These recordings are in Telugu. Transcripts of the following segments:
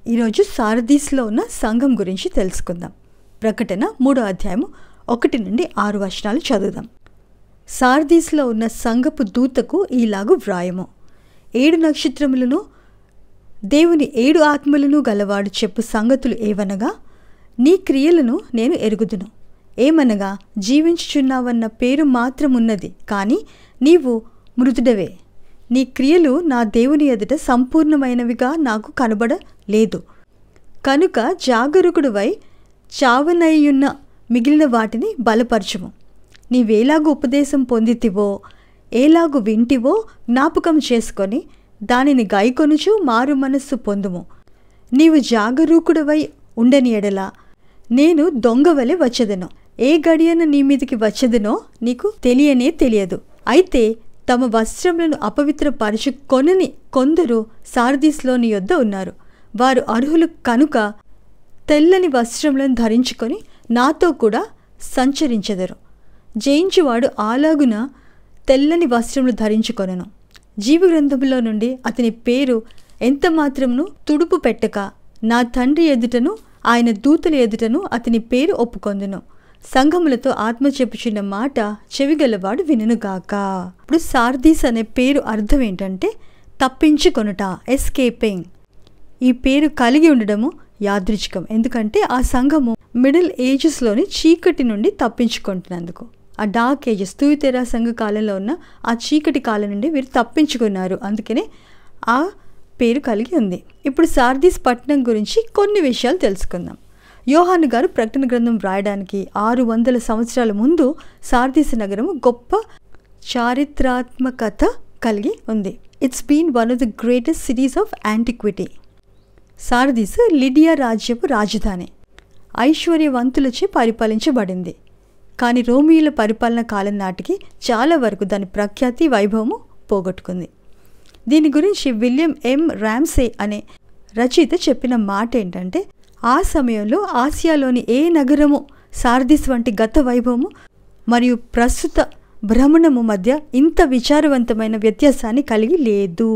ఈరోజు సారదీస్లో ఉన్న సంఘం గురించి తెలుసుకుందాం. ప్రకటన 3వ అధ్యాయము 1 నుండి 6 వచనాలు చదువుదాం. సారదీస్లో ఉన్న సంఘపు దూతకు ఈలాగు వ్రాయము. 7 నక్షత్రములను దేవుని 7 ఆత్మలను గలవాడు చెప్పు సంగతులు ఏవనగా, నీ క్రియలను నేను ఎరుగుదును. ఏమనగా, జీవించుచున్నావన్న పేరు మాత్రమున్నది, కానీ నీవు మృతుడవే. నీ క్రియలు నా దేవుని ఎదుట సంపూర్ణమైనవిగా నాకు కనబడలేదు. కనుక జాగరూకుడువై చావనయ్యున్న మిగిలిన వాటిని బలపరచుము. నీవేలాగు ఉపదేశం పొందితివో, ఏలాగు వింటివో జ్ఞాపకం చేసుకొని దానిని గైకొనుచు మారు మనస్సు పొందుము. నీవు జాగరూకుడువై ఉండని ఎడల నేను దొంగవలె వచ్చెదను. ఏ గడియన నీ మీదికి వచ్చెదనో నీకు తెలియనే తెలియదు. అయితే తమ వస్త్రములను అపవిత్రపరచుకొనని కొందరు సారదీస్లో నీ యొద్ద ఉన్నారు. వారు అర్హులు కనుక తెల్లని వస్త్రములను ధరించుకొని నాతో కూడా సంచరించెదరు. జయించువాడు అలాగున తెల్లని వస్త్రములు ధరించుకొనెను. జీవగ్రంథములో నుండి అతని పేరు ఎంత మాత్రమును తుడుపు పెట్టక నా తండ్రి ఎదుటను ఆయన దూతల ఎదుటను అతని పేరు ఒప్పుకొందును. సంఘములతో ఆత్మ చెప్పుచున్న మాట చెవిగలవాడు వినుగాక. ఇప్పుడు సారదీస్ అనే పేరు అర్థం ఏంటంటే తప్పించుకొనుట, ఎస్కేపింగ్. ఈ పేరు కలిగి ఉండడము యాదృచ్ఛికం. ఎందుకంటే ఆ సంఘము మిడిల్ ఏజెస్లోని చీకటి నుండి తప్పించుకుంటున్నందుకు, ఆ డార్క్ ఏజెస్, తూయితెర సంఘ కాలంలో ఉన్న ఆ చీకటి కాలం నుండి వీరు తప్పించుకున్నారు. అందుకనే ఆ పేరు కలిగి ఉంది. ఇప్పుడు సారదీస్ పట్టణం గురించి కొన్ని విషయాలు తెలుసుకుందాం. యోహాను గారు ప్రకటన గ్రంథం వ్రాయడానికి 600 సంవత్సరాల ముందు సారదీస్ నగరము గొప్ప చారిత్రాత్మకత కలిగి ఉంది. It's been one of the greatest cities of antiquity. Sardis Lydia రాజ్యపు రాజధాని. ఐశ్వర్యవంతులచే పరిపాలించబడింది. కానీ రోమియోల పరిపాలన కాలం నాటికి చాలా వరకు దాని ప్రఖ్యాతి వైభవము పోగొట్టుకుంది. దీని గురించి విలియం ఎం ర్యామ్సే అనే రచయిత చెప్పిన మాట ఏంటంటే, ఆ సమయంలో ఆసియాలోని ఏ నగరము సారదీస్ వంటి గత వైభవము మరియు ప్రస్తుత భ్రమణము మధ్య ఇంత విచారవంతమైన వ్యత్యాసాన్ని కలిగి లేదు.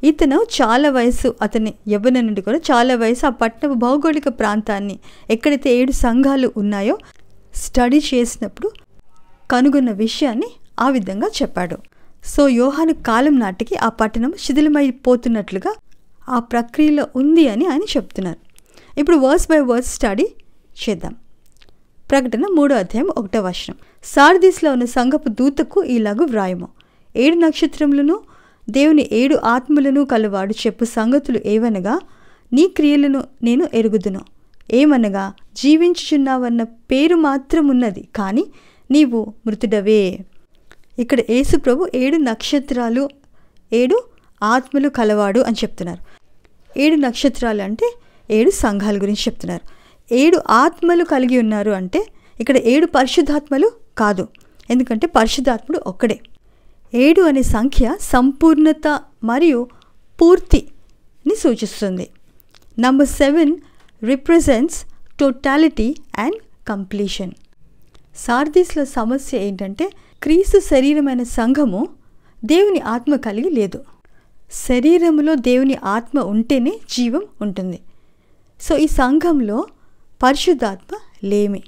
ఇతను చాలా వయసు, అతని యవ్వన నుండి కూడా చాలా వయసు ఆ పట్టణపు భౌగోళిక ప్రాంతాన్ని, ఎక్కడైతే 7 సంఘాలు ఉన్నాయో స్టడీ చేసినప్పుడు కనుగొన్న విషయాన్ని ఆ విధంగా చెప్పాడు. సో యోహాను కాలం నాటికి ఆ పట్టణం శిథిలమైపోతున్నట్లుగా ఆ ప్రక్రియలో ఉంది అని ఆయన చెప్తున్నారు. ఇప్పుడు వర్స్ బై వర్స్ స్టడీ చేద్దాం. ప్రకటన 3వ అధ్యాయం 1వ వచనం. సారదీస్లో ఉన్న సంఘపు దూతకు ఈలాగు వ్రాయము. 7 నక్షత్రములను దేవుని 7 ఆత్మలను కలవాడు చెప్పు సంగతులు ఏవనగా, నీ క్రియలను నేను ఎరుగుదును. ఏమనగా, జీవించుచున్నావన్న పేరు మాత్రమున్నది, కానీ నీవు మృతుడవే. ఇక్కడ యేసు ప్రభు 7 నక్షత్రాలు 7 ఆత్మలు కలవాడు అని చెప్తున్నారు. 7 నక్షత్రాలు అంటే 7 సంఘాల గురించి చెప్తున్నారు. 7 ఆత్మలు కలిగి ఉన్నారు అంటే ఇక్కడ 7 పరిశుద్ధాత్మలు కాదు, ఎందుకంటే పరిశుద్ధాత్ముడు ఒక్కడే. 7 అనే సంఖ్య సంపూర్ణత మరియు పూర్తిని సూచిస్తుంది. Number 7 represents totality and completion. సారదీస్లో సమస్య ఏంటంటే, క్రీస్తు శరీరమైన సంఘము దేవుని ఆత్మ కలిగి లేదు. శరీరములో దేవుని ఆత్మ ఉంటేనే జీవం ఉంటుంది. సో ఈ సంఘంలో పరిశుద్ధాత్మ లేమి.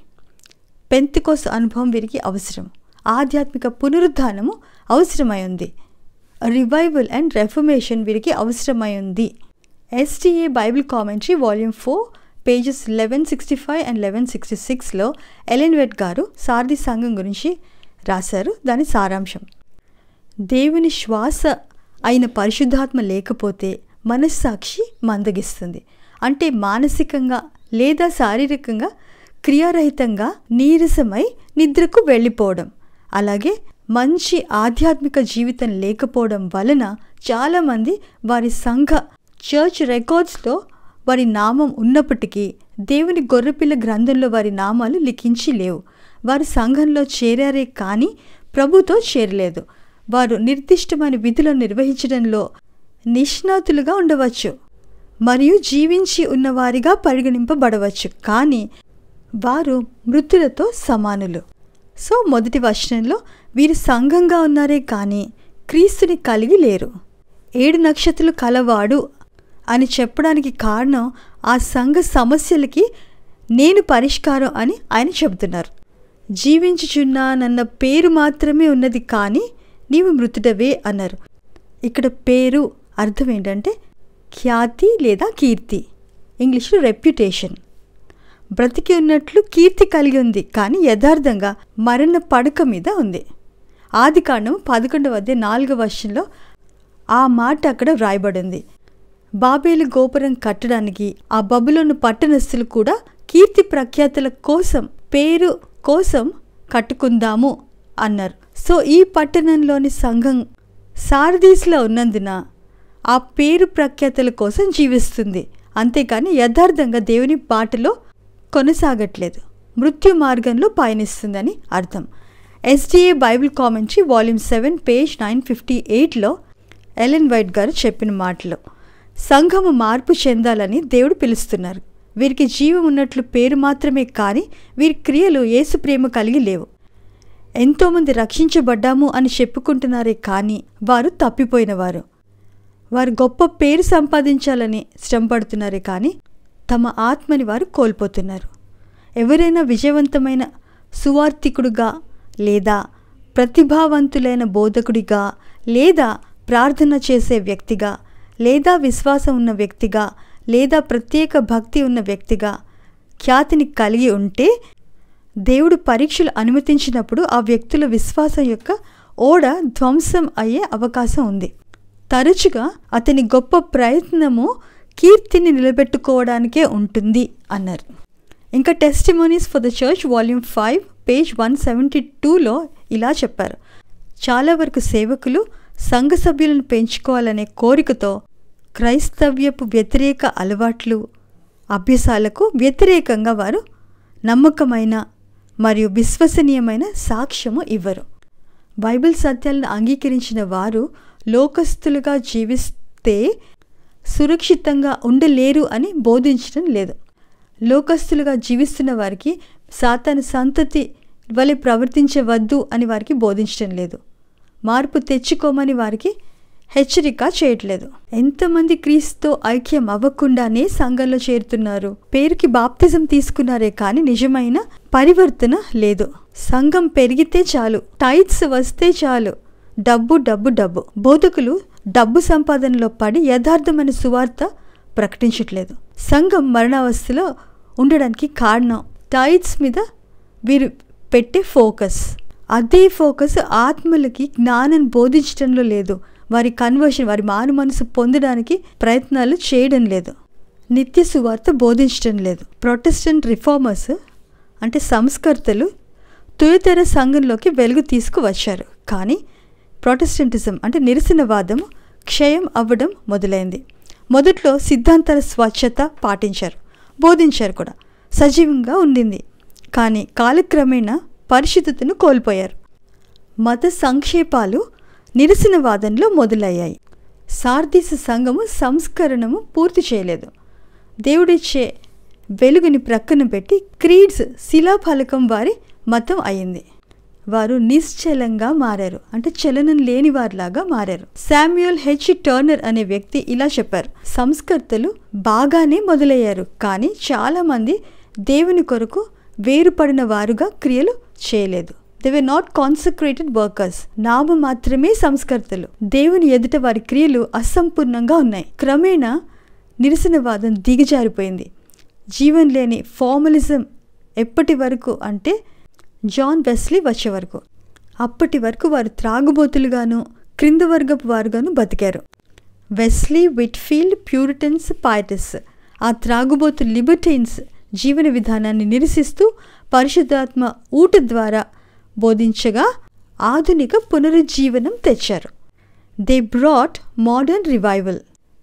పెంతెకోస్తు అనుభవం వీరికి అవసరం. ఆధ్యాత్మిక పునరుద్ధానము అవసరమై ఉంది. రివైవల్ అండ్ రెఫర్మేషన్ వీరికి అవసరమై ఉంది. SDA Bible commentary volume 4 pages 1165 and 1166లో ఎలెన్ వైట్ గారు సారదీస్ సంఘం గురించి రాశారు. దాని సారాంశం: దేవుని శ్వాస అయిన పరిశుద్ధాత్మ లేకపోతే మనస్సాక్షి మందగిస్తుంది. అంటే మానసికంగా లేదా శారీరకంగా క్రియారహితంగా నీరసమై నిద్రకు వెళ్ళిపోవడం. అలాగే మంచి ఆధ్యాత్మిక జీవితం లేకపోవడం వలన చాలామంది వారి సంఘ చర్చ్ రికార్డ్స్లో వారి నామం ఉన్నప్పటికీ దేవుని గొర్రెపిల్ల గ్రంథంలో వారి నామాలు లిఖించి లేవు. వారు సంఘంలో చేరారే కానీ ప్రభుతో చేరలేదు. వారు నిర్దిష్టమైన విధులను నిర్వహించడంలో నిష్ణాతులుగా ఉండవచ్చు మరియు జీవించి ఉన్నవారిగా పరిగణింపబడవచ్చు, కానీ వారు మృతులతో సమానులు. సో మొదటి వచనంలో వీరు సంఘంగా ఉన్నారే కానీ క్రీస్తుని కలిగి లేరు. 7 నక్షత్రాలు కలవాడు అని చెప్పడానికి కారణం ఆ సంఘ సమస్యలకి నేను పరిష్కారం అని ఆయన చెబుతున్నారు. జీవించుచున్నానన్న పేరు మాత్రమే ఉన్నది, కానీ నీవు మృతుడవే అన్నారు. ఇక్కడ పేరు అర్థం ఏంటంటే ఖ్యాతి లేదా కీర్తి, ఇంగ్లీష్లో రెప్యుటేషన్. బ్రతికి ఉన్నట్లు కీర్తి కలిగి ఉంది, కానీ యథార్థంగా మరణ పడక మీద ఉంది. ఆదికాండం 11:4 ఆ మాట అక్కడ వ్రాయబడింది. బాబేలు గోపురం కట్టడానికి ఆ బబులోను పట్టణస్థులు కూడా కీర్తి ప్రఖ్యాతుల కోసం, పేరు కోసం కట్టుకుందాము అన్నారు. సో ఈ పట్టణంలోని సంఘం సార్దీస్లో ఉన్నందున ఆ పేరు ప్రఖ్యాతుల కోసం జీవిస్తుంది, అంతేకాని యథార్థంగా దేవుని బాటలో కొనసాగట్లేదు, మృత్యు మార్గంలో పయనిస్తుందని అర్థం. SDA Bible commentary volume 7 page 958లో ఎలెన్ వైట్ గారు చెప్పిన మాటలు, సంఘము మార్పు చెందాలని దేవుడు పిలుస్తున్నారు. వీరికి జీవం ఉన్నట్లు పేరు మాత్రమే, కానీ వీరి క్రియలు యేసు ప్రేమ కలిగి లేవు. ఎంతోమంది రక్షించబడ్డాము అని చెప్పుకుంటున్నారే, కానీ వారు తప్పిపోయినవారు. వారు గొప్ప పేరు సంపాదించాలని శ్రమపడుతున్నారే, కానీ తమ ఆత్మని వారు కోల్పోతున్నారు. ఎవరైనా విజయవంతమైన సువార్థికుడుగా లేదా ప్రతిభావంతులైన బోధకుడిగా లేదా ప్రార్థన చేసే వ్యక్తిగా లేదా విశ్వాసం ఉన్న వ్యక్తిగా లేదా ప్రత్యేక భక్తి ఉన్న వ్యక్తిగా ఖ్యాతిని కలిగి ఉంటే దేవుడు పరీక్షలు అనుమతించినప్పుడు ఆ వ్యక్తుల విశ్వాసం యొక్క ఓడ ధ్వంసం అయ్యే అవకాశం ఉంది. తరచుగా అతని గొప్ప ప్రయత్నము కీర్తిని నిలబెట్టుకోవడానికే ఉంటుంది అన్నారు. ఇంకా testimonies for the church volume 5 page 172లో ఇలా చెప్పారు, చాలా వరకు సేవకులు సంఘ సభ్యులను పెంచుకోవాలనే కోరికతో క్రైస్తవ్యపు వ్యతిరేక అలవాట్లు, అభ్యాసాలకు వ్యతిరేకంగా వారు నమ్మకమైన మరియు విశ్వసనీయమైన సాక్ష్యము ఇవ్వరు. బైబిల్ సత్యాలను అంగీకరించిన వారు లోకస్తులుగా జీవిస్తే సురక్షితంగా ఉండలేరు అని బోధించడం లేదు. లోకస్తులుగా జీవిస్తున్న వారికి సాతాను సంతతి వలె ప్రవర్తించవద్దు అని వారికి బోధించడం లేదు. మార్పు తెచ్చుకోమని వారికి హెచ్చరిక చేయట్లేదు. ఎంతమంది క్రీస్తుతో ఐక్యం అవ్వకుండానే సంఘంలో చేరుతున్నారు. పేరుకి బాప్తిజం తీసుకున్నారే, కానీ నిజమైన పరివర్తన లేదు. సంఘం పెరిగితే చాలు, టైట్స్ వస్తే చాలు, డబ్బు డబ్బు డబ్బు. బోధకులు డబ్బు సంపాదనలో పడి యథార్థమైన సువార్త ప్రకటించట్లేదు. సంఘం మరణావస్థలో ఉండడానికి కారణం టైట్స్ మీద వీరు పెట్టే ఫోకస్. అదే ఫోకస్ ఆత్మలకి జ్ఞానం బోధించడంలో లేదు. వారి కన్వర్షన్, వారి మారు మనసు పొందడానికి ప్రయత్నాలు చేయడం లేదు. నిత్య సువార్త బోధించడం లేదు. ప్రొటెస్టెంట్ రిఫార్మర్స్ అంటే సంస్కర్తలు తుయతెర సంఘంలోకి వెలుగు తీసుకువచ్చారు, కానీ ప్రొటెస్టెంటిజం అంటే నిరసనవాదము క్షయం అవ్వడం మొదలైంది. మొదట్లో సిద్ధాంతాల స్వచ్ఛత పాటించారు, బోధించారు కూడా, సజీవంగా ఉండింది. కానీ కాలక్రమేణా పరిశుద్ధతను కోల్పోయారు. మత సంక్షేపాలు నిరసనవాదంలో మొదలయ్యాయి. సార్దీసు సంఘము సంస్కరణము పూర్తి చేయలేదు. దేవుడిచ్చే వెలుగుని ప్రక్కన పెట్టి క్రీడ్స్ శిలాఫలకం వారి మతం అయింది. వారు నిశ్చలంగా మారారు, అంటే చలనం లేని వారిలాగా మారారు. శామ్యూయల్ హెచ్ టర్నర్ అనే వ్యక్తి ఇలా చెప్పారు, సంస్కర్తలు బాగానే మొదలయ్యారు, కానీ చాలామంది దేవుని కొరకు వేరుపడిన వారుగా క్రియలు చేయలేదు. They were not consecrated workers. నామ మాత్రమే సంస్కర్తలు. దేవుని ఎదుట వారి క్రియలు అసంపూర్ణంగా ఉన్నాయి. క్రమేణా నిరసనవాదం దిగజారిపోయింది. జీవం లేని ఫార్మలిజం ఎప్పటి వరకు అంటే జాన్ వెస్లీ వచ్చే వరకు. అప్పటి వరకు వారు త్రాగుబోతులుగాను క్రింద వర్గపు వారుగాను బతికారు. వెస్లీ, విట్ఫీల్డ్, ప్యూరిటన్స్, పైటస్ ఆ త్రాగుబోతు లిబర్టైన్స్ జీవన విధానాన్ని నిరసిస్తూ పరిశుద్ధాత్మ ఊట ద్వారా బోధించగా ఆధునిక పునరుజ్జీవనం తెచ్చారు. They brought modern revival.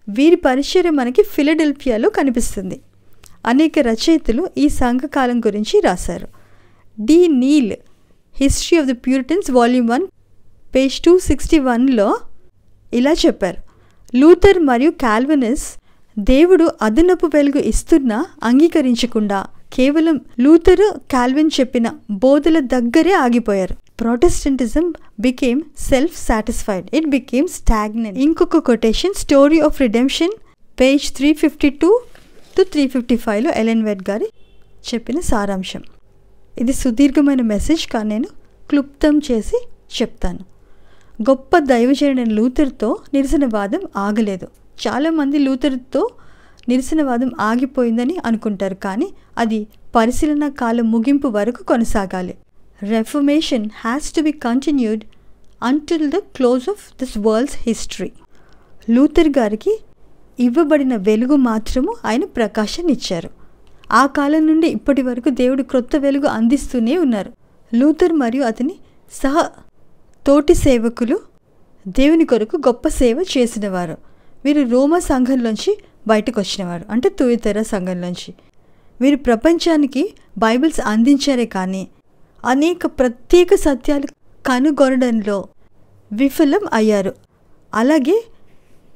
వీరి పరిచర్య మనకి ఫిలడెల్ఫియాలో కనిపిస్తుంది. అనేక రచయితలు ఈ సంఘకాలం గురించి రాశారు. D Neal history of the Puritans volume 1 page 261లో ఇలా చెప్పారు, లూథర్ మరియు కాల్వినిస్ దేవుడు అదనపు వెలుగు ఇస్తున్నా అంగీకరించకుండా కేవలం లూథరు, కాల్విన్ చెప్పిన బోధల దగ్గరే ఆగిపోయారు. Protestantism became self satisfied, it became stagnant. ఇంకొక quotation, story of redemption page 352 to 355లో ఎలెన్ వైట్ గారి చెప్పిన సారాంశం. ఇది సుదీర్ఘమైన మెసేజ్, కానీ నేను క్లుప్తం చేసి చెప్తాను. గొప్ప దైవజనుడైన లూథర్తో నిరసనవాదం ఆగలేదు. చాలామంది లూథర్తో నిరసనవాదం ఆగిపోయిందని అనుకుంటారు, కానీ అది పరిశీలన కాలం ముగింపు వరకు కొనసాగాలి. Reformation has to be continued until the close of this world's history. Luther గారికి ఇవ్వబడిన వెలుగు మాత్రము ఆయన ప్రకాశాన్నిచ్చారు. ఆ కాలం నుండి ఇప్పటి వరకు దేవుడు క్రొత్త వెలుగు అందిస్తూనే ఉన్నారు. లూథర్ మరియు అతని తోటి సేవకులు దేవుని కొరకు గొప్ప సేవ చేసినవారు. వీరు రోమా సంఘంలోంచి బయటకు వచ్చినవారు, అంటే తుయతెర సంఘంలోంచి. వీరు ప్రపంచానికి బైబిల్స్ అందించారే కానీ అనేక ప్రత్యేక సత్యాలు కనుగొనడంలో విఫలం అయ్యారు. అలాగే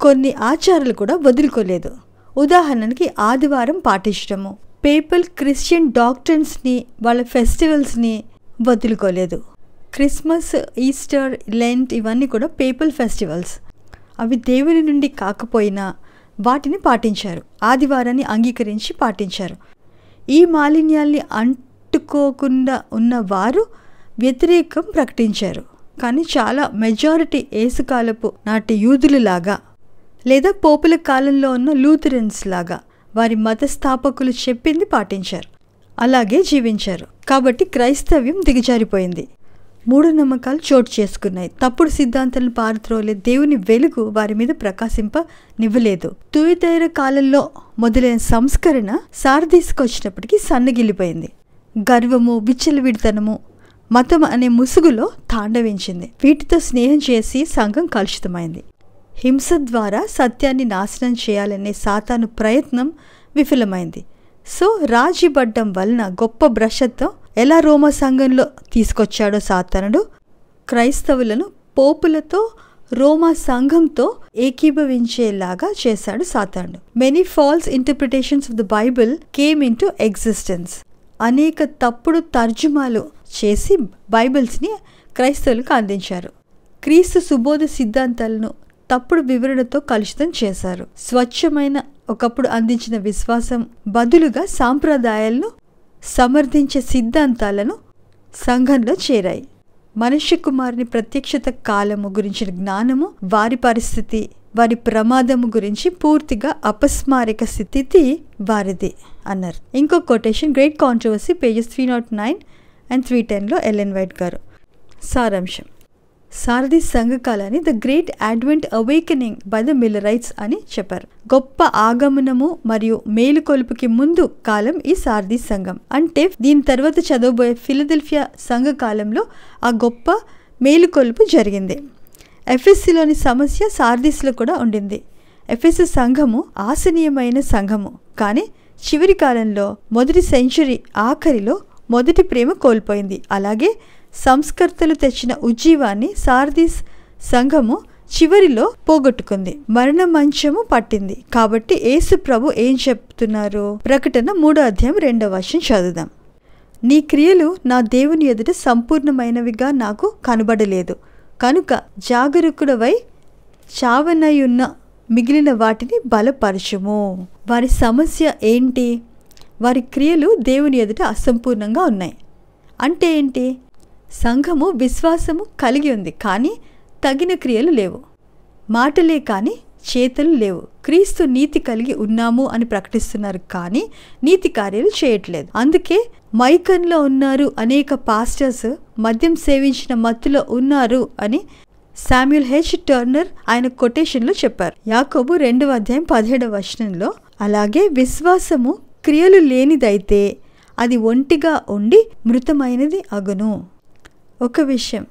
కొన్ని ఆచారాలు కూడా వదులుకోలేదు. ఉదాహరణకి ఆదివారం పాటించడము, పేపల్ క్రిస్టియన్ డాక్ట్రిన్స్ని, వాళ్ళ ఫెస్టివల్స్ని వదులుకోలేదు. క్రిస్మస్, ఈస్టర్, లెంట్ ఇవన్నీ కూడా పేపల్ ఫెస్టివల్స్. అవి దేవుని నుండి కాకపోయినా వాటిని పాటించారు. ఆదివారాన్ని అంగీకరించి పాటించారు. ఈ మాలిన్యాల్ని అంటుకోకుండా ఉన్న వారు వ్యతిరేకం ప్రకటించారు. కానీ చాలా మెజారిటీ ఏసుకాలపు నాటి యూదులు లాగా లేదా పోపుల కాలంలో ఉన్న లూథరన్స్ లాగా వారి మతస్థాపకులు చెప్పింది పాటించారు, అలాగే జీవించారు. కాబట్టి క్రైస్తవ్యం దిగజారిపోయింది. మూఢనమ్మకాలు చోటు చేసుకున్నాయి. తప్పుడు సిద్ధాంతాలను పారద్రోలే దేవుని వెలుగు వారి మీద ప్రకాశింపనివ్వలేదు. తుయతైర కాలంలో మొదలైన సంస్కరణ సార్దీస్కి వచ్చినప్పటికీ సన్నగిల్లిపోయింది. గర్వము, విచ్చలవిడితనము, మతం అనే ముసుగులో తాండవించింది. వీటితో స్నేహం చేసి సంఘం కలుషితమైంది. హింస ద్వారా సత్యాన్ని నాశనం చేయాలనే సాతాను ప్రయత్నం విఫలమైంది. సో రాజీబడ్డం వలన గొప్ప భ్రష్టత్వం ఎలా రోమా సంఘంలో తీసుకొచ్చాడో సాతానుడు, క్రైస్తవులను పోపులతో రోమా సంఘంతో ఏకీభవించేలాగా చేశాడు సాతానుడు. Many falls interpretations of the Bible came in to existence. అనేక తప్పుడు తర్జుమాలు చేసి బైబిల్స్ని క్రైస్తవులకు అందించారు. క్రీస్తు సుబోధ సిద్ధాంతాలను తప్పుడు వివరణతో కలుషితం చేశారు. స్వచ్ఛమైన ఒకప్పుడు అందించిన విశ్వాసం బదులుగా సాంప్రదాయాలను సమర్థించే సిద్ధాంతాలను సంఘంలో చేరాయి. మనుష్య కుమారుని ప్రత్యక్షత కాలము గురించిన జ్ఞానము, వారి పరిస్థితి, వారి ప్రమాదము గురించి పూర్తిగా అపస్మారక స్థితి వారిది అన్నారు. ఇంకో quotation, great controversy, pages 309 and 310లో ఎలెన్ వైట్ గారు. సారాంశం: సార్దీస్ సంఘకాలాన్ని the great advent awakening by the Millerites అని చెప్పారు. గొప్ప ఆగమనము మరియు మేలుకొలుపుకి ముందు కాలం ఈ సార్దీస్ సంఘం. అంటే దీని తర్వాత చదవబోయే ఫిలదెల్ఫియా సంఘకాలంలో ఆ గొప్ప మేలుకొలుపు జరిగింది. ఎఫెస్సులోని సమస్య సార్దీస్లో కూడా ఉండింది. ఎఫెసు సంఘము ఆశనీయమైన సంఘము, కానీ చివరి కాలంలో మొదటి సెంచురీ ఆఖరిలో మొదటి ప్రేమ కోల్పోయింది. అలాగే సంస్కర్తలు తెచ్చిన ఉజ్జీవాన్ని సార్దీస్ సంఘము చివరిలో పోగొట్టుకుంది. మరణ మంచము పట్టింది. కాబట్టి యేసు ప్రభు ఏం చెప్తున్నారు? ప్రకటన 3:2 చదువుదాం. నీ క్రియలు నా దేవుని ఎదుట సంపూర్ణమైనవిగా నాకు కనబడలేదు కనుక జాగరూకుడవై చావనయున్న మిగిలిన వాటిని బలపరచుము. వారి సమస్య ఏంటి? వారి క్రియలు దేవుని ఎదుట అసంపూర్ణంగా ఉన్నాయి. అంటే ఏంటి? సంఘము విశ్వాసము కలిగి ఉంది, కానీ తగిన క్రియలు లేవు. మాటలే కానీ చేతలు లేవు. క్రీస్తు నీతి కలిగి ఉన్నాము అని ప్రకటిస్తున్నారు, కానీ నీతి కార్యాలు చేయట్లేదు. అందుకే మైకన్లో ఉన్నారు అనేక పాస్టర్స్ మద్యం సేవించిన మత్తులో ఉన్నారు అని శామ్యూల్ హెచ్ టర్నర్ ఆయన కొటేషన్లో చెప్పారు. యాకోబు 2:17 అలాగే విశ్వాసము క్రియలు లేనిదైతే అది ఒంటిగా ఉండి మృతమైనది అగును. ఒక విషయం,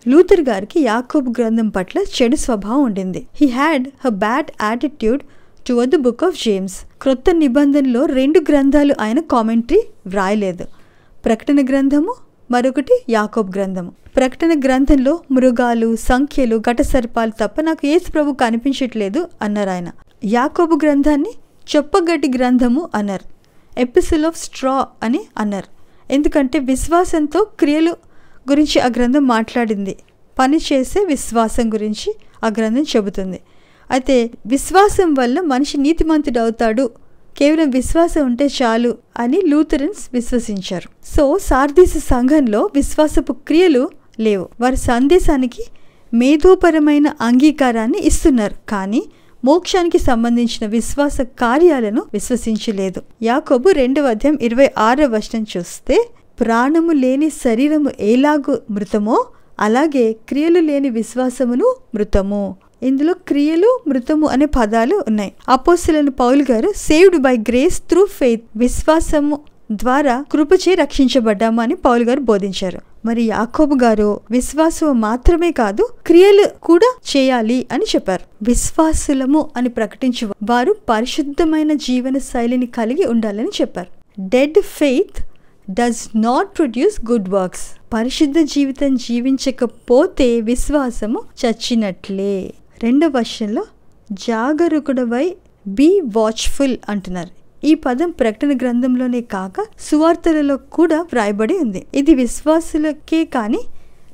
లూథర్ గారికి యాకోబు గ్రంథం పట్ల చెడు స్వభావం ఉండింది. హీ హ్యాడ్ హ bad attitude towards the book of James. క్రొత్త నిబంధనలో 2 గ్రంథాలు ఆయన కామెంటరీ వ్రాయలేదు. ప్రకటన గ్రంథము, మరొకటి యాకోబు గ్రంథము. ప్రకటన గ్రంథంలో మృగాలు, సంఖ్యలు, ఘటసర్పాలు తప్ప నాకు యేసు ప్రభు కనిపించట్లేదు అన్నారు ఆయన. యాకోబు గ్రంథాన్ని చొప్పగడ్డి గ్రంథము అన్నారు. ఎపిసిల్ ఆఫ్ స్ట్రా అని అన్నారు. ఎందుకంటే విశ్వాసంతో క్రియలు గురించి ఆ గ్రంథం మాట్లాడింది. పని చేసే విశ్వాసం గురించి ఆ గ్రంథం చెబుతుంది. అయితే విశ్వాసం వల్ల మనిషి నీతిమంతుడవుతాడు, కేవలం విశ్వాసం ఉంటే చాలు అని లూథరన్స్ విశ్వసించారు. సో సార్దీసు సంఘంలో విశ్వాసపు క్రియలు లేవు. వారి సందేశానికి మేధోపరమైన అంగీకారాన్ని ఇస్తున్నారు, కానీ మోక్షానికి సంబంధించిన విశ్వాస కార్యాలను విశ్వసించలేదు. యాకోబు 2:26 చూస్తే, ప్రాణము లేని శరీరము ఎలాగూ మృతమో అలాగే క్రియలు లేని విశ్వాసమును మృతము. ఇందులో క్రియలు మృతము అనే పదాలు ఉన్నాయి. అపోస్తలుడైన పౌలు గారు saved by grace through faith, విశ్వాసము ద్వారా కృపచే రక్షించబడ్డాము అని పౌలు గారు బోధించారు. మరి యాకోబు గారు విశ్వాసము మాత్రమే కాదు, క్రియలు కూడా చేయాలి అని చెప్పారు. విశ్వాసులము అని ప్రకటించు వారు పరిశుద్ధమైన జీవన శైలిని కలిగి ఉండాలని చెప్పారు. Dead faith does not produce good works. పరిశుద్ధ జీవితం జీవించకపోతే విశ్వాసము చచ్చినట్లే. 2వ వచనంలో జాగరూకుడవై బీ వాచ్ఫుల్ అంటున్నారు. ఈ పదం ప్రకటన గ్రంథంలోనే కాక సువార్తలలో కూడా వ్రాయబడి ఉంది. ఇది విశ్వాసులకే కాని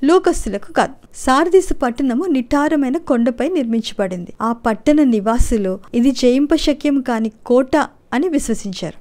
లోకస్తులకు కాదు. సార్దీసు పట్టణము నిటారమైన కొండపై నిర్మించబడింది. ఆ పట్టణ నివాసులు ఇది జయింపశక్యం కాని కోట అని విశ్వసించారు.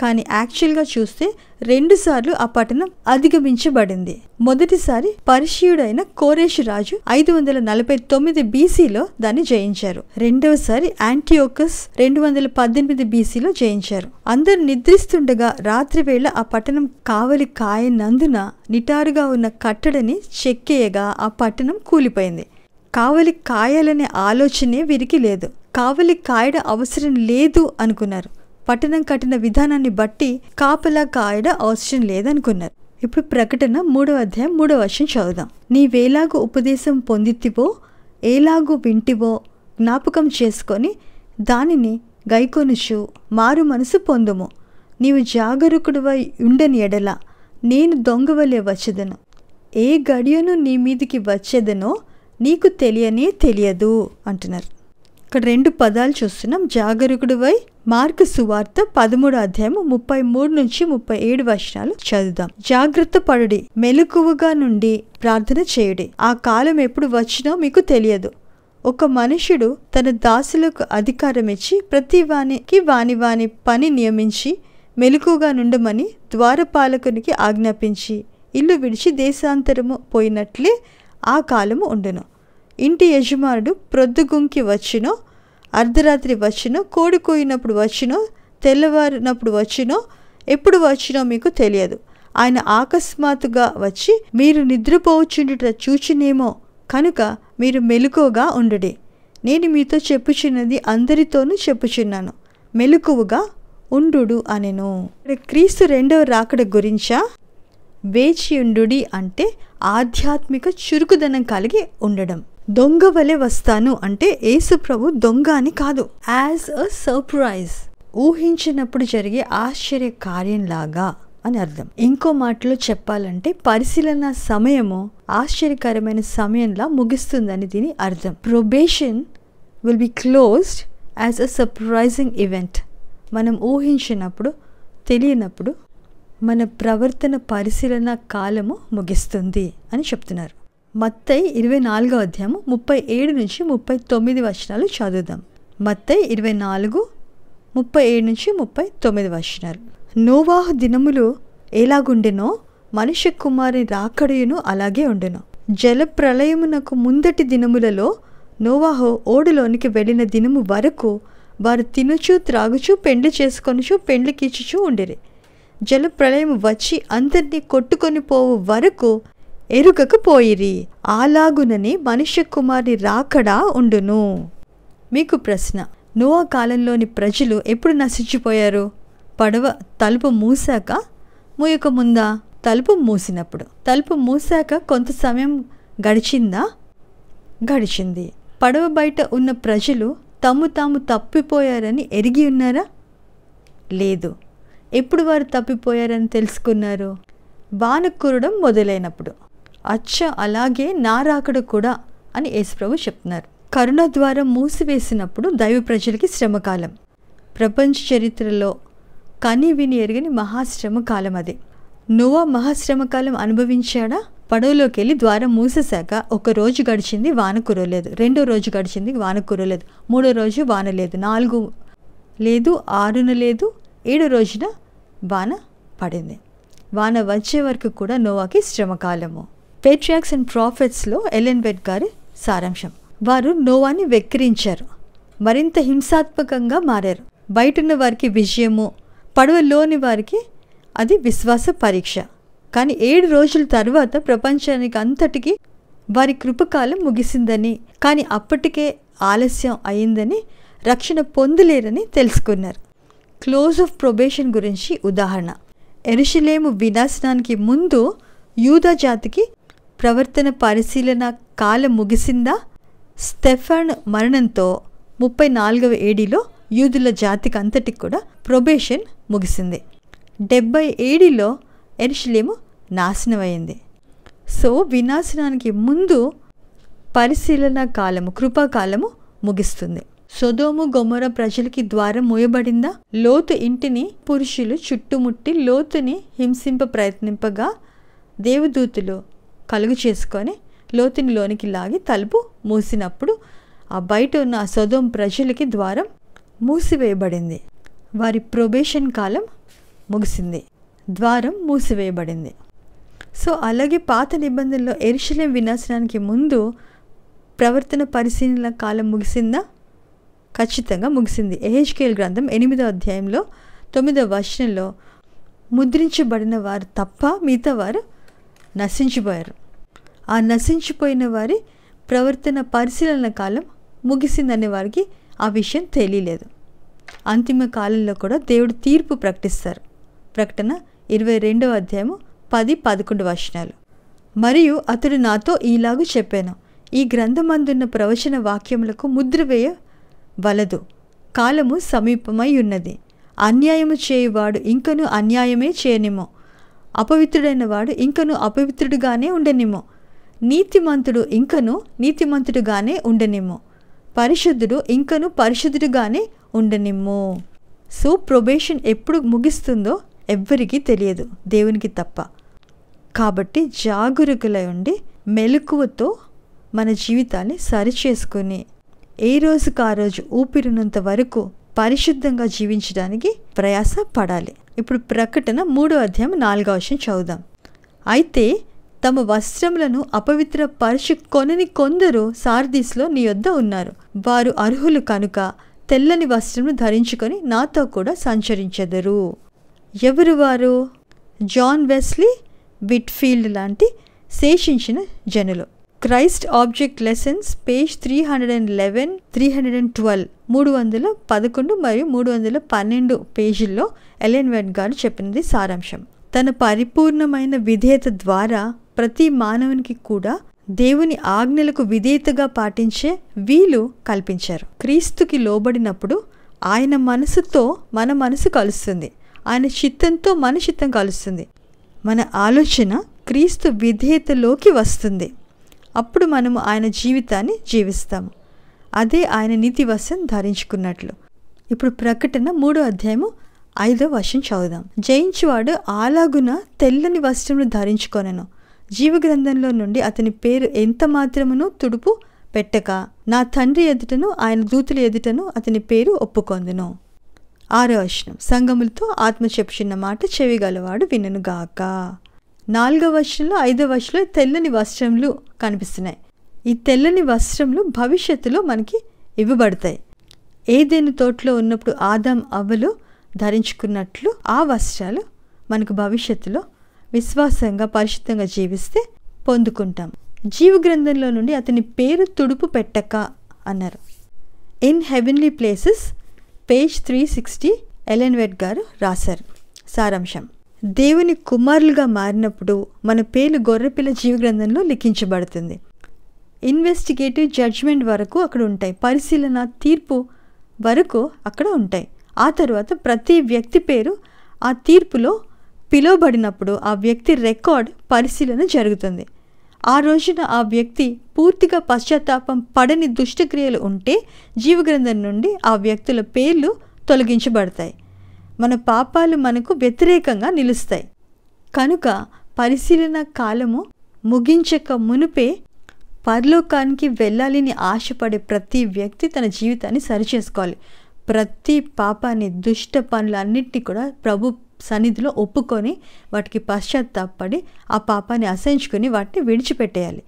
కానీ యాక్చువల్గా చూస్తే 2 సార్లు ఆ పట్టణం అధిగమించబడింది. మొదటిసారి పర్షియుడైన కోరేషు రాజు 549 BCలో దాన్ని జయించారు. రెండవసారి యాంటియోకస్ 218 BCలో జయించారు. అందరు నిద్రిస్తుండగా రాత్రివేళ ఆ పట్టణం కావలి కాయనందున నిటారుగా ఉన్న కట్టడని చెక్కేయగా ఆ పట్టణం కూలిపోయింది. కావలి కాయాలనే ఆలోచనే వీరికి లేదు. కావలి కాయడ అవసరం లేదు అనుకున్నారు. పట్టణం కట్టిన విధానాన్ని బట్టి కాపలా కాయడ అవసరం లేదనుకున్నారు. ఇప్పుడు ప్రకటన 3:3 చదువుదాం. నీవేలాగూ ఉపదేశం పొందితివో, ఏలాగూ వింటివో జ్ఞాపకం చేసుకొని దానిని గైకొనుచు మారు మనసు పొందుము. నీవు జాగరూకుడివై ఉండని ఎడల నేను దొంగవలే వచ్చేదను, ఏ గడియను నీ మీదికి వచ్చేదనో నీకు తెలియదు అంటున్నారు. ఇక్కడ 2 పదాలు చూస్తున్నాం. జాగరూకుడివై. మార్కు సువార్త 13:33-37 చదువుదాం. జాగ్రత్త పడుడి, మెలకువగా నుండి ప్రార్థన చేయుడి. ఆ కాలం ఎప్పుడు వచ్చినో మీకు తెలియదు. ఒక మనుష్యుడు తన దాసులకు అధికారం ఇచ్చి ప్రతి వానికి వాని పని నియమించి మెలకువగా నుండమని ద్వారపాలకునికి ఆజ్ఞాపించి ఇల్లు విడిచి దేశాంతరము పోయినట్లే ఆ కాలము ఉండును. ఇంటి యజమానుడు ప్రొద్దుగుంకి వచ్చినో, అర్ధరాత్రి వచ్చినో, కోడి కోయినప్పుడు వచ్చినో, తెల్లవారినప్పుడు వచ్చినో, ఎప్పుడు వచ్చినో మీకు తెలియదు. ఆయన అకస్మాత్తుగా వచ్చి మీరు నిద్రపోవచ్చుండుట చూచినేమో, కనుక మీరు మెలకువగా ఉండుడి. నేను మీతో చెప్పుచున్నది అందరితోనూ చెప్పుచున్నాను, మెలకువగా ఉండు అనెను. క్రీస్తు 2వ రాకడ గురించా? వేచియుండుడి అంటే ఆధ్యాత్మిక చురుకుదనం కలిగి ఉండడం. దొంగ వలె వస్తాను అంటే యేసు ప్రభు దొంగ అని కాదు, యాజ్ అ సర్ప్రైజ్, ఊహించినప్పుడు జరిగే ఆశ్చర్య కార్యంలాగా అని అర్థం. ఇంకో మాటలో చెప్పాలంటే పరిశీలన సమయము ఆశ్చర్యకరమైన సమయంలా ముగిస్తుందని దీని అర్థం. Probation will be closed as a surprising event. మనం ఊహించినప్పుడు, తెలియనప్పుడు మన ప్రవర్తన పరిశీలన కాలము ముగిస్తుంది అని చెప్తున్నారు. మత్తయి 24:37-39 చదువుదాం. మత్తయి 24:37-39. నోవాహు దినములు ఎలాగుండెనో మనుష్య కుమారుని రాకడయును అలాగే ఉండెను. జల ప్రళయమునకు ముందటి దినములలో నోవాహు ఓడలోనికి వెళ్ళిన దినము వరకు వారు తినుచు త్రాగుచు పెండ్లి చేసుకొనుచు పెండ్లికిచ్చుచూ ఉండిరి. జల ప్రళయం వచ్చి అందరినీ కొట్టుకొని పోవు వరకు ఎరుగకపోయిరి. అలాగునని మనుష్య కుమారుని రాకడా ఉండును. మీకు ప్రశ్న, నోవా కాలంలోని ప్రజలు ఎప్పుడు నశించిపోయారు? పడవ తలుపు మూసాక, మూయక ముందా? తలుపు మూసినప్పుడు. తలుపు మూసాక కొంత సమయం గడిచిందా? గడిచింది. పడవ బయట ఉన్న ప్రజలు తాము తప్పిపోయారని ఎరిగి ఉన్నారా? లేదు. ఎప్పుడు వారు తప్పిపోయారని తెలుసుకున్నారు? వాన కురడం మొదలైనప్పుడు. అచ్చ అలాగే నా రాకడ కూడా అని యేసుప్రభు చెప్తున్నారు. కరుణ ద్వారం మూసివేసినప్పుడు దైవ ప్రజలకి శ్రమకాలం. ప్రపంచ చరిత్రలో కని విని ఎరగని మహాశ్రమకాలం అది. నోవా మహాశ్రమకాలం అనుభవించాడా? పడవలోకి వెళ్ళి ద్వారం మూసేశాక 1 రోజు గడిచింది, వాన కురవలేదు. 2వ రోజు గడిచింది, వాన కురవలేదు. 3వ రోజు వాన లేదు. 4 లేదు, 6న లేదు, 7వ రోజున వాన పడింది. వాన వచ్చే వరకు కూడా నోవాకి శ్రమకాలము. పేట్రియాక్స్ అండ్ ప్రాఫిట్స్లో ఎలెన్ వైట్ గారి సారాంశం. వారు నోవాని వెక్కిరించారు, మరింత హింసాత్మకంగా మారారు. బయటున్న వారికి విజయము, పడవలోని వారికి అది విశ్వాస పరీక్ష. కానీ 7 రోజుల తర్వాత ప్రపంచానికి అంతటికి వారి కృపకాలం ముగిసిందని, కానీ అప్పటికే ఆలస్యం అయిందని, రక్షణ పొందలేరని తెలుసుకున్నారు. క్లోజ్ ఆఫ్ ప్రొబేషన్ గురించి ఉదాహరణ. యెరూషలేము వినాశనానికి ముందు యూదా జాతికి ప్రవర్తన పరిశీలన కాలం ముగిసిందా? స్టెఫాన్ మరణంతో 34వ ఏడీలో యూదుల జాతికి అంతటికి కూడా ప్రొబేషన్ ముగిసింది. 70 ఏడీలో యెరూషలేము నాశనమైంది. సో వినాశనానికి ముందు పరిశీలన కాలము, కృపాకాలము ముగిస్తుంది. సొదోము గొమొర్రా ప్రజలకి ద్వారం మూయబడిందా? లోతు ఇంటిని పురుషులు చుట్టుముట్టి లోతుని హింసింప ప్రయత్నింపగా దేవదూతులు కలుగు చేసుకొని లోతుని లోనికి లాగి తలుపు మూసినప్పుడు ఆ బయట ఉన్న ఆ సొదోము ప్రజలకి ద్వారం మూసివేయబడింది. వారి ప్రొబేషన్ కాలం ముగిసింది, ద్వారం మూసివేయబడింది. సో అలాగే పాత నిబంధనలో యెరూషలేము వినాశనానికి ముందు ప్రవర్తన పరిశీలన కాలం ముగిసిందా? ఖచ్చితంగా ముగిసింది. యెహెజ్కేలు గ్రంథం 8వ అధ్యాయంలో 9వ వచనంలో ముద్రించబడిన వారు తప్ప మిగతా వారు నశించిపోయారు. ఆ నశించిపోయిన వారి ప్రవర్తన పరిశీలన కాలం ముగిసిందనే వారికి ఆ విషయం తెలియలేదు. అంతిమ కాలంలో కూడా దేవుడు తీర్పు ప్రకటిస్తారు. ప్రకటన 22వ అధ్యాయము 10-11 వచనాలు. మరియు అతడు నాతో ఈలాగు చెప్పాను, ఈ గ్రంథమందున్న ప్రవచన వాక్యములకు ముద్ర వేయ వలదు, కాలము సమీపమై ఉన్నది. అన్యాయము చేయువాడు ఇంకను అన్యాయమే చేయనిమో, అపవిత్రుడైన వాడు ఇంకను అపవిత్రుడుగానే ఉండనిమో, నీతిమంతుడు ఇంకను నీతిమంతుడుగానే ఉండనిమో, పరిశుద్ధుడు ఇంకను పరిశుద్ధుడుగానే ఉండనిమ్మో. సో ప్రొబేషన్ ఎప్పుడు ముగిస్తుందో ఎవ్వరికీ తెలియదు, దేవునికి తప్ప. కాబట్టి జాగరూకులై ఉండి మెలకువతో మన జీవితాన్ని సరిచేసుకుని ఏ రోజుకు ఆ రోజు ఊపిరినంత వరకు పరిశుద్ధంగా జీవించడానికి ప్రయాస పడాలి. ఇప్పుడు ప్రకటన 3వ అధ్యాయం 4వ వచనం చదువుదాం. అయితే తమ వస్త్రములను అపవిత్ర పరచుకొనని కొందరు సార్దీస్లో నీ యొద్ద ఉన్నారు. వారు అర్హులు కనుక తెల్లని వస్త్రములు ధరించుకొని నాతో కూడా సంచరించెదరు. ఎవరు వారు? జాన్ వెస్లీ, విట్ఫీల్డ్ లాంటి శేషించిన జనులు. క్రైస్ట్ ఆబ్జెక్ట్ లెసన్స్ పేజ్ 311, 312, 311 మరియు 312 పేజీల్లో ఎలెన్ వైట్ గారు చెప్పినది సారాంశం. తన పరిపూర్ణమైన విధేయత ద్వారా ప్రతి మానవునికి కూడా దేవుని ఆజ్ఞలకు విధేయతగా పాటించే వీలు కల్పించారు. క్రీస్తుకి లోబడినప్పుడు ఆయన మనసుతో మన మనసు కలుస్తుంది, ఆయన చిత్తంతో మన చిత్తం కలుస్తుంది, మన ఆలోచన క్రీస్తు విధేయతలోకి వస్తుంది. అప్పుడు మనము ఆయన జీవితాన్ని జీవిస్తాము. అదే ఆయన నీతి వస్త్రం ధరించుకున్నట్లు. ఇప్పుడు ప్రకటన 3వ అధ్యాయము 5వ వచనం చదువుదాం. జయించువాడు అలాగున తెల్లని వస్త్రములు ధరించుకొనెను, జీవగ్రంథంలో నుండి అతని పేరు ఎంత మాత్రమును తుడుపు పెట్టక నా తండ్రి ఎదుటను ఆయన దూతుల ఎదుటను అతని పేరు ఒప్పుకొందును. 6వ వచనం. సంగములతో ఆత్మ చెప్పుచున్న మాట చెవిగలవాడు వినుగాక. 4వ వచనంలో 5వ వచనంలో తెల్లని వస్త్రములు కనిపిస్తున్నాయి. ఈ తెల్లని వస్త్రములు భవిష్యత్తులో మనకి ఇవ్వబడతాయి. ఏదెను తోటలో ఉన్నప్పుడు ఆదాం అవ్వలు ధరించుకున్నట్లు ఆ వస్త్రాలు మనకు భవిష్యత్తులో విశ్వాసంగా పరిశుద్ధంగా జీవిస్తే పొందుకుంటాం. జీవగ్రంథంలో నుండి అతని పేరు తుడుపు పెట్టక అన్నారు. In heavenly places page 360 Ellen White గారు రాశారు. సారాంశం. దేవుని కుమారులుగా మారినప్పుడు మన పేరు గొర్రెపిల్ల జీవగ్రంథంలో లిఖించబడుతుంది. ఇన్వెస్టిగేటివ్ జడ్జ్మెంట్ వరకు అక్కడ ఉంటాయి, పరిశీలన తీర్పు వరకు అక్కడ ఉంటాయి. ఆ తర్వాత ప్రతి వ్యక్తి పేరు ఆ తీర్పులో పిలువబడినప్పుడు ఆ వ్యక్తి రికార్డ్ పరిశీలన జరుగుతుంది. ఆ రోజున ఆ వ్యక్తి పూర్తిగా పశ్చాత్తాపం పడని దుష్టక్రియలు ఉంటే జీవగ్రంథం నుండి ఆ వ్యక్తుల పేర్లు తొలగించబడతాయి. మన పాపాలు మనకు వ్యతిరేకంగా నిలుస్తాయి. కనుక పరిశీలన కాలము ముగించక మునుపే పరలోకానికి వెళ్ళాలని ఆశపడే ప్రతి వ్యక్తి తన జీవితాన్ని సరిచేసుకోవాలి. ప్రతి పాపాన్ని, దుష్ట పనులన్నింటినీ కూడా ప్రభు సన్నిధిలో ఒప్పుకొని వాటికి పశ్చాత్తాపడి ఆ పాపాన్ని అసహించుకొని వాటిని విడిచిపెట్టేయాలి.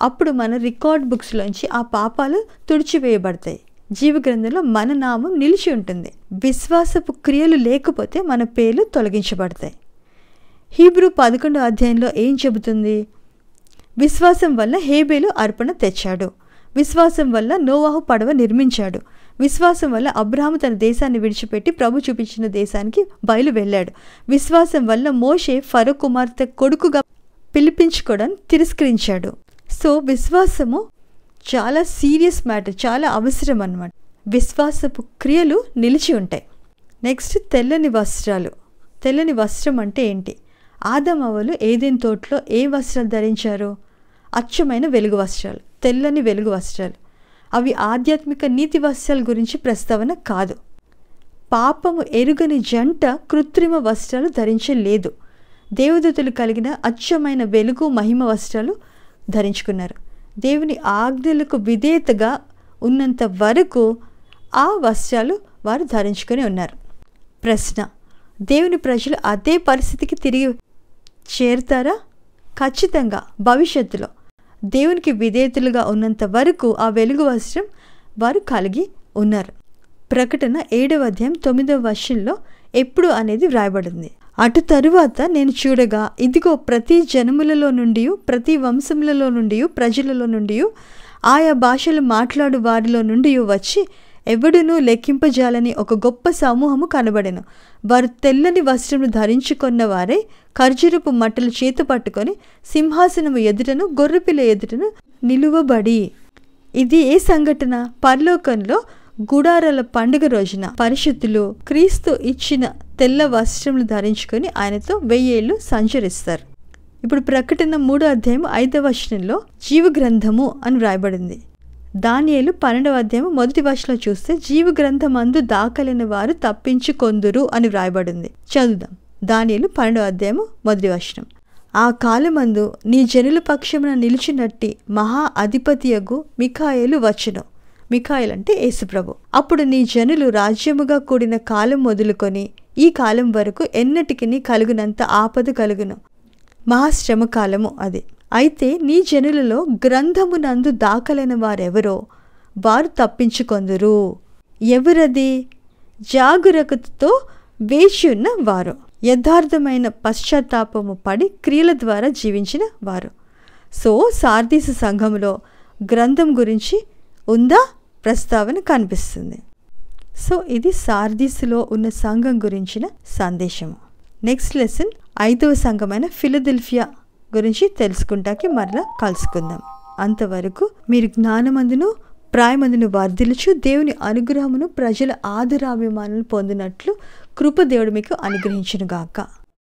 అప్పుడు మన రికార్డ్ బుక్స్లోంచి ఆ పాపాలు తుడిచివేయబడతాయి. జీవగ్రంథంలో మన నామం నిలిచి ఉంటుంది. విశ్వాసపు క్రియలు లేకపోతే మన పేర్లు తొలగించబడతాయి. హీబ్రూ 11వ అధ్యాయంలో ఏం చెబుతుంది? విశ్వాసం వల్ల హేబేలు అర్పణ తెచ్చాడు. విశ్వాసం వల్ల నోవాహు పడవ నిర్మించాడు. విశ్వాసం వల్ల అబ్రహాము తన దేశాన్ని విడిచిపెట్టి ప్రభు చూపించిన దేశానికి బయలు వెళ్ళాడు. విశ్వాసం వల్ల మోషే ఫరో కుమార్తె కొడుకుగా పిలిపించుకోవడానికి తిరస్కరించాడు. సో విశ్వాసము చాలా సీరియస్ మ్యాటర్, చాలా అవసరం అన్నమాట. విశ్వాసపు క్రియలు నిలిచి ఉంటాయి. నెక్స్ట్, తెల్లని వస్త్రాలు. తెల్లని వస్త్రం అంటే ఏంటి? ఆదాము అవ్వలు ఏదెన్ తోటలో ఏ వస్త్రాలు ధరించారు? అచ్చమైన వెలుగు వస్త్రాలు, తెల్లని వెలుగు వస్త్రాలు. అవి ఆధ్యాత్మిక నీతి వస్త్రాల గురించి ప్రస్తావన కాదు. పాపము ఎరుగని జంట కృత్రిమ వస్త్రాలు ధరించలేదు. దేవదూతలు కలిగిన అచ్చమైన వెలుగు మహిమ వస్త్రాలు ధరించుకున్నారు. దేవుని ఆజ్ఞలకు విధేయతగా ఉన్నంత వరకు ఆ వస్త్రాలు వారు ధరించుకొని ఉన్నారు. ప్రశ్న: దేవుని ప్రజలు అదే పరిస్థితికి తిరిగి చేరుతారా? ఖచ్చితంగా. భవిష్యత్తులో దేవునికి విధేయతలుగా ఉన్నంత వరకు ఆ వెలుగు వస్త్రం వారు కలిగి ఉన్నారు. ప్రకటన 7వ అధ్యాయం 9వ వచనంలో ఎప్పుడు అనేది వ్రాయబడింది. అటు తరువాత నేను చూడగా, ఇదిగో ప్రతి జనములలో నుండి, ప్రతి వంశములలో నుండి, ప్రజలలో నుండి, ఆయా భాషలు మాట్లాడు వారిలో నుండి వచ్చి ఎవడునూ లెక్కింపజాలని ఒక గొప్ప సమూహము కనబడెను. వారు తెల్లని వస్త్రము ధరించుకున్న వారే ఖర్జూరపు మట్టలు చేత పట్టుకొని సింహాసనము ఎదుటను గొర్రెపిల్ల ఎదుటను నిలువబడి. ఇది ఏ సంఘటన? పరలోకంలో గుడారాల పండుగ రోజున పరిశుద్ధులు క్రీస్తు ఇచ్చిన తెల్ల వస్త్రములు ధరించుకొని ఆయనతో 1000 ఏళ్ళు సంచరిస్తారు. ఇప్పుడు ప్రకటన 3వ అధ్యాయం 5వ వచనంలో జీవగ్రంథము అని వ్రాయబడింది. దానియేలు 12వ అధ్యాయం 1వ వచనంలో చూస్తే జీవగ్రంథమందు దాఖలైన వారు తప్పించుకొందురు అని వ్రాయబడింది. చదువుదాం. దానియేలు 12వ అధ్యాయం 1వ వచనం. ఆ కాలమందు నీ జనుల పక్షమున నిలిచినట్టి మహా అధిపతియగు మిఖాయేలు వచ్చును. మిఖాయేలు అంటే యేసుప్రభు. అప్పుడు నీ జనులు రాజ్యముగా కూడిన కాలం మొదలుకొని ఈ కాలం వరకు ఎన్నటికి కలుగునంత ఆపద కలుగును. మహాశ్రమ కాలము అది. అయితే నీ జనులలో గ్రంథమునందు దాఖలైన వారెవరో వారు తప్పించుకొందురు. ఎవరది? జాగరూకతతో వేచియున్న వారు, యథార్థమైన పశ్చాత్తాపము పడి క్రియల ద్వారా జీవించిన వారు. సో సార్దీసు సంఘములో గ్రంథం గురించి ఉందా? ప్రస్తావన కనిపిస్తుంది. సో ఇది సార్దీసులో ఉన్న సంఘం గురించిన సందేశము. నెక్స్ట్ లెసన్ 5వ సంఘమైన ఫిలదెల్ఫియా గురించి తెలుసుకుంటాకి మరలా కలుసుకుందాం. అంతవరకు మీరు జ్ఞానమందును ప్రాయమందును వర్ధిల్లుచు దేవుని అనుగ్రహమును ప్రజల ఆదరాభిమానులు పొందినట్లు కృప దేవుడు మీకు అనుగ్రహించునుగాక.